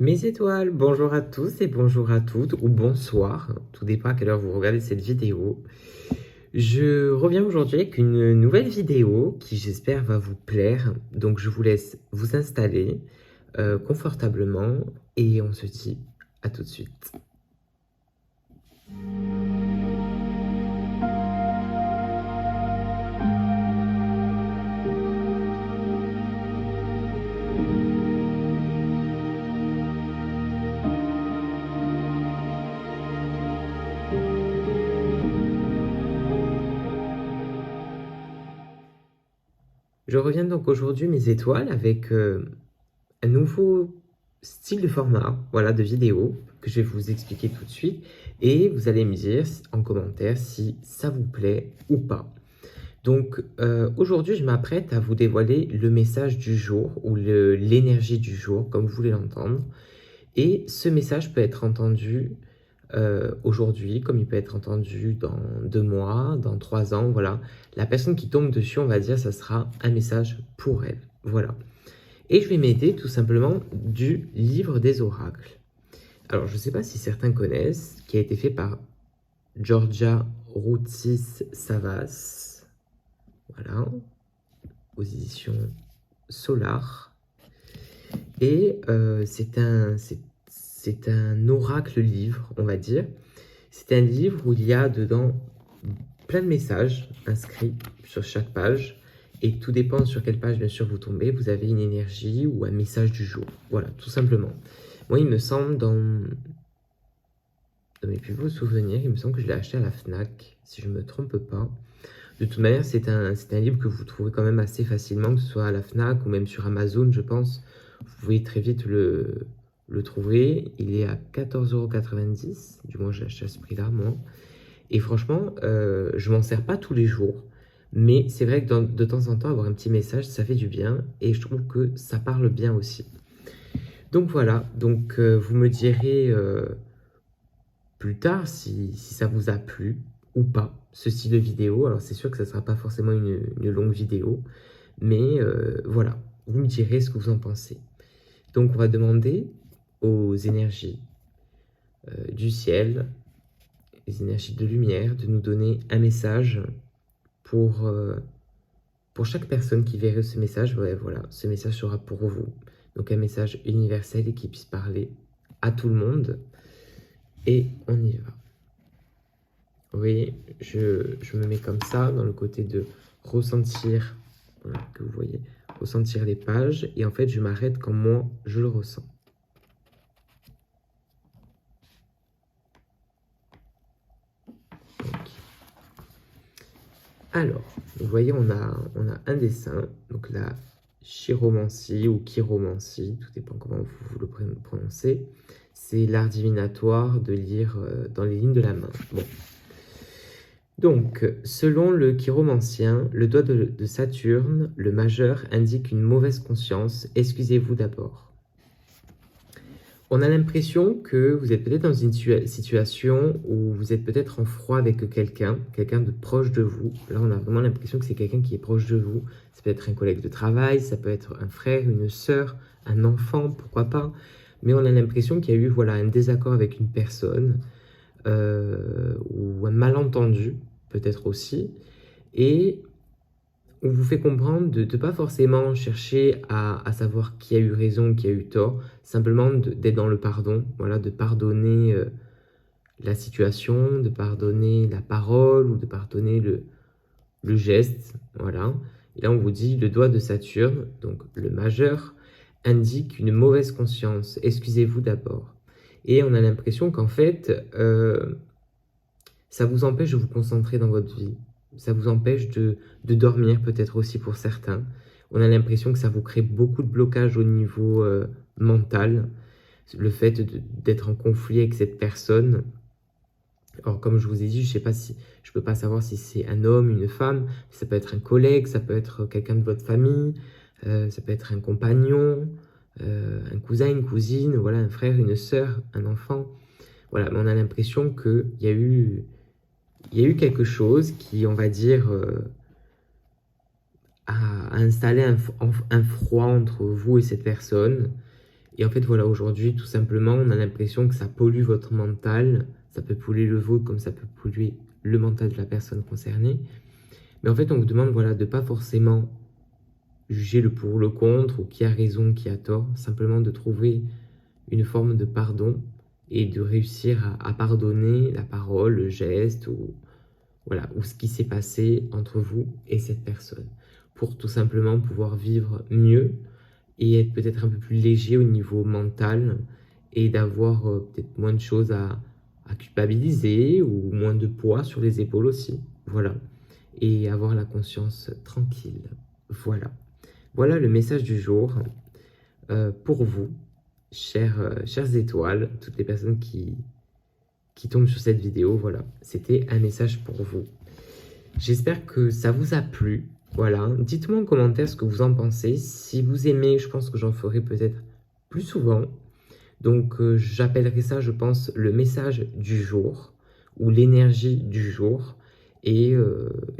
Mes étoiles, bonjour à tous et bonjour à toutes, ou bonsoir, tout dépend à quelle heure vous regardez cette vidéo. Je reviens aujourd'hui avec une nouvelle vidéo qui j'espère va vous plaire. Donc je vous laisse vous installer confortablement et on se dit à tout de suite. Je reviens donc aujourd'hui, mes étoiles, avec un nouveau style de format, voilà, de vidéo que je vais vous expliquer tout de suite. Et vous allez me dire en commentaire si ça vous plaît ou pas. Donc aujourd'hui, je m'apprête à vous dévoiler le message du jour ou l'énergie du jour, comme vous voulez l'entendre. Et ce message peut être entendu aujourd'hui, comme il peut être entendu dans 2 mois, dans 3 ans, voilà. La personne qui tombe dessus, on va dire, ça sera un message pour elle, voilà. Et je vais m'aider tout simplement du livre des oracles. Alors, je ne sais pas si certains connaissent, qui a été fait par Georgia Routis Savas, voilà, aux éditions Solar. Et c'est un oracle livre, on va dire. C'est un livre où il y a dedans plein de messages inscrits sur chaque page. Et tout dépend sur quelle page, bien sûr, vous tombez. Vous avez une énergie ou un message du jour. Voilà, tout simplement. Moi, il me semble, dans mes plus beaux souvenirs, il me semble que je l'ai acheté à la FNAC, si je ne me trompe pas. De toute manière, c'est un livre que vous trouvez quand même assez facilement, que ce soit à la FNAC ou même sur Amazon, je pense. Vous pouvez très vite le trouver. Il est à 14,90 €. Du moins, j'ai acheté à ce prix-là, moi. Et franchement, je m'en sers pas tous les jours. Mais c'est vrai que de temps en temps, avoir un petit message, ça fait du bien. Et je trouve que ça parle bien aussi. Donc voilà, donc vous me direz plus tard si ça vous a plu ou pas, ce style de vidéo. Alors c'est sûr que ça ne sera pas forcément une longue vidéo. Mais voilà, vous me direz ce que vous en pensez. Donc on va demander aux énergies du ciel, les énergies de lumière, de nous donner un message pour chaque personne qui verrait ce message. Ouais, voilà, ce message sera pour vous. Donc un message universel et qui puisse parler à tout le monde. Et on y va. Vous voyez, je me mets comme ça, dans le côté de ressentir, voilà, que vous voyez, ressentir les pages. Et en fait, je m'arrête quand moi, je le ressens. Alors, vous voyez, on a un dessin, donc la chiromancie ou chiromancie, tout dépend comment vous le prononcez. C'est l'art divinatoire de lire dans les lignes de la main. Bon. Donc, selon le chiromancien, le doigt de Saturne, le majeur, indique une mauvaise conscience. Excusez-vous d'abord. On a l'impression que vous êtes peut-être dans une situation où vous êtes peut-être en froid avec quelqu'un de proche de vous. Là, on a vraiment l'impression que c'est quelqu'un qui est proche de vous. Ça peut être un collègue de travail, ça peut être un frère, une sœur, un enfant, pourquoi pas. Mais on a l'impression qu'il y a eu voilà, un désaccord avec une personne ou un malentendu, peut-être aussi. Et on vous fait comprendre de ne pas forcément chercher à savoir qui a eu raison, qui a eu tort, simplement d'être dans le pardon, voilà, de pardonner la situation, de pardonner la parole ou de pardonner le geste, voilà. Et là, on vous dit le doigt de Saturne, donc le majeur, indique une mauvaise conscience. Excusez-vous d'abord. Et on a l'impression qu'en fait, ça vous empêche de vous concentrer dans votre vie. Ça vous empêche de dormir peut-être aussi pour certains. On a l'impression que ça vous crée beaucoup de blocages au niveau mental. Le fait d'être en conflit avec cette personne. Alors comme je vous ai dit, je ne peux pas savoir si c'est un homme, une femme. Ça peut être un collègue, ça peut être quelqu'un de votre famille. Ça peut être un compagnon, un cousin, une cousine, voilà, un frère, une sœur, un enfant. Voilà, mais on a l'impression qu'il y a eu quelque chose qui, on va dire, a installé un froid entre vous et cette personne. Et en fait, voilà, aujourd'hui, tout simplement, on a l'impression que ça pollue votre mental. Ça peut polluer le vôtre comme ça peut polluer le mental de la personne concernée. Mais en fait, on vous demande, voilà, de pas forcément juger le pour ou le contre, ou qui a raison, qui a tort. Simplement de trouver une forme de pardon et de réussir à pardonner la parole, le geste, ou, voilà, ou ce qui s'est passé entre vous et cette personne. Pour tout simplement pouvoir vivre mieux et être peut-être un peu plus léger au niveau mental et d'avoir peut-être moins de choses à culpabiliser ou moins de poids sur les épaules aussi. Voilà. Et avoir la conscience tranquille. Voilà. Voilà le message du jour pour vous, chères étoiles, toutes les personnes qui tombent sur cette vidéo. Voilà, c'était un message pour vous. J'espère que ça vous a plu. Voilà, dites-moi en commentaire ce que vous en pensez. Si vous aimez, je pense que j'en ferai peut-être plus souvent. Donc, j'appellerai ça, je pense, le message du jour ou l'énergie du jour. Et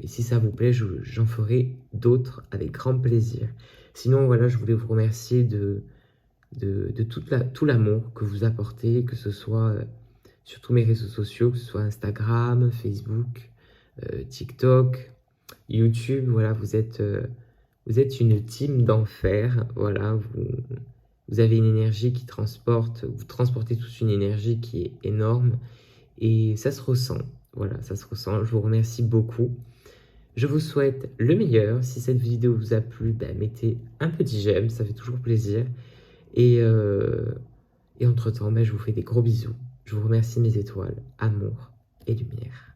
si ça vous plaît, j'en ferai d'autres avec grand plaisir. Sinon, voilà, je voulais vous remercier de tout l'amour que vous apportez, que ce soit sur tous mes réseaux sociaux, que ce soit Instagram, Facebook, TikTok, YouTube. Voilà, vous êtes une team d'enfer. Voilà, vous avez une énergie qui transporte, vous transportez tous une énergie qui est énorme et ça se ressent. Voilà, ça se ressent. Je vous remercie beaucoup. Je vous souhaite le meilleur. Si cette vidéo vous a plu, ben, mettez un petit j'aime, ça fait toujours plaisir. Et entre-temps, ben, je vous fais des gros bisous. Je vous remercie mes étoiles, amour et lumière.